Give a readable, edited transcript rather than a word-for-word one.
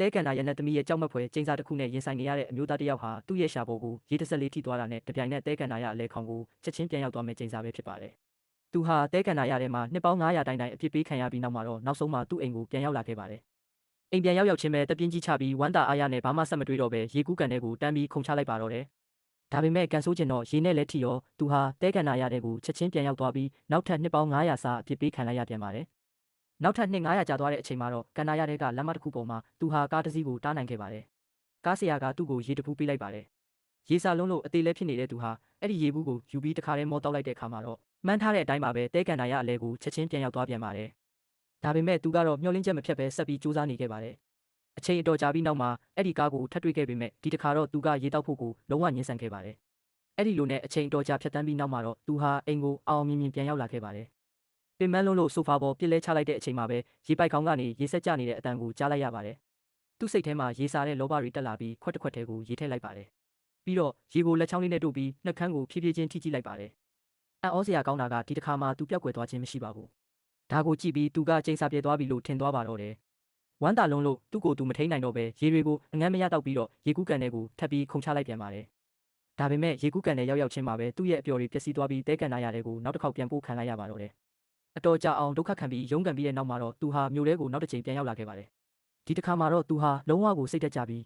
တဲကန်နာရဲ့နဲ့သမီးရဲ့ကြောက်မက်ဖွယ်ကျင်းစာတစ်ခုနဲ့ရင်ဆိုင်နေရတဲ့အမျိုးသားတစ်ယောက်ဟာသူ့ရဲ့ရှာပေါ်ကိုရေတဆက်လေးထိသွားတာနဲ့တပြိုင်နက်တဲကန်နာရဲ့အလဲခေါင်ကိုချက်ချင်းပြန်ရောက်သွားမယ့်ကျင်းစာပဲဖြစ်ပါတယ်။သူဟာတဲကန်နာရထဲမှာနှစ်ပေါင်း900တိုင်တိုင်အပြစ်ပေးခံရပြီးနောက်မှာတော့နောက်ဆုံးမှာသူ့အိမ်ကိုပြန်ရောက်လာခဲ့ပါတယ်။အိမ်ပြန်ရောက်ချင်းပဲတပြင်းကြီးချပြီးဝမ်းတာအားရနဲ့ဘာမှဆက်မတွေးတော့ပဲရေကူးကန်တဲ့ကိုတန်းပြီးခုန်ချလိုက်ပါတော့တယ်။ဒါပေမဲ့ကန်ဆိုးကျင်တော့ရေနဲ့လဲထီရောသူဟာတဲကန်နာရတဲ့ကိုချက်ချင်းပြန်ရောက်သွားပြီးနောက်ထပ်နှစ်ပေါင်း900စာအပြစ်ပေးခံလိုက်ရပြန်ပါတယ်။နောက်ထပ်နှစ်900ကြာသွားတဲ့အချိန်မှာတော့ကန်နာရတဲ့ကလမ်းမတစ်ခုပေါ်မှာသူဟာကားတစ်စီးကိုတားနိုင်ခဲ့ပါတယ်။ကားဆရာကသူ့ကိုရေတဖူးပေးလိုက်ပါတယ်။ရေစာလုံးလို့အသေးလဲဖြစ်နေတဲ့သူဟာအဲ့ဒီရေဘူးကိုယူပြီးတခါတည်းမောတောက်လိုက်တဲ့အခါမှာတော့မှန်းထားတဲ့အတိုင်းပါပဲတဲကန်နာရအလဲကိုချက်ချင်းပြန်ရောက်သွားပြန်ပါတယ်။ဒါပေမဲ့သူကတော့မျှော်လင့်ချက်မဖြတ်ပဲဆက်ပြီးစူးစမ်းနေခဲ့ပါတယ်။အချိန်အတော်ကြာပြီးနောက်မှာအဲ့ဒီကားကိုထပ်တွေ့ခဲ့ပေမဲ့ဒီတစ်ခါတော့သူကရေတောက်ဖို့ကိုလုံးဝငြင်းဆန်ခဲ့ပါတယ်။အဲ့ဒီလိုနဲ့အချိန်အတော်ကြာဖြတ်တန်းပြီးနောက်မှာတော့သူဟာအိမ်ကိုအောင်မြင်မြင်ပြန်ရောက်လာခဲ့ပါတယ်။ပင်မလုံးလို့ဆိုဖာပေါ်ပြစ်လဲချလိုက်တဲ့အချိန်မှာပဲရေပိုက်ခေါင်းကနေရေဆက်ကျနေတဲ့အတန်ကိုကြားလိုက်ရပါတယ်။သူ့စိတ်ထဲမှာရေစာတဲ့လောဘတွေတက်လာပြီးခွက်တစ်ခွက်ထဲကိုရေထည့်လိုက်ပါတယ်။ပြီးတော့ရေကိုလက်ချောင်းလေးနဲ့တို့ပြီးနှက်ခမ်းကိုဖြည်းဖြည်းချင်းထိကြည့်လိုက်ပါတယ်။အံ့ဩစရာကောင်းတာကဒီတစ်ခါမှသူပျောက်ကွယ်သွားခြင်းမရှိပါဘူး။ဒါကိုကြည့်ပြီးသူကကျိန်စာပြေသွားပြီလို့ထင်သွားပါတော့တယ်။ဝမ်းတာလုံးလို့သူ့ကိုယ်သူမထိန်နိုင်တော့ပဲရေတွေကိုအငမ်းမရတော့ပြီးတော့ရေကူးကန်တဲ့ကိုထပ်ပြီးခုန်ချလိုက်ပြန်ပါတယ်။ဒါပေမဲ့ရေကူးကန်တဲ့ရောက်ချင်းမှာပဲသူ့ရဲ့အပျော်တွေပျက်စီးသွားပြီးတဲကန်နာရတဲ့ကိုနောက်တစ်ခေါက်ပြန်ပို့ခံလိုက်ရပါတော့တယ်။အတော်ကြာအောင်ဒုက္ခခံပြီးရုန်းကန်ပြီးတဲ့နောက်မှာတော့သူဟာမြို့ထဲကိုနောက်တစ်ချိန်ပြန်ရောက်လာခဲ့ပါတယ်။ဒီတစ်ခါမှာတော့သူဟာလုံးဝကိုစိတ်သက်ကြပြီး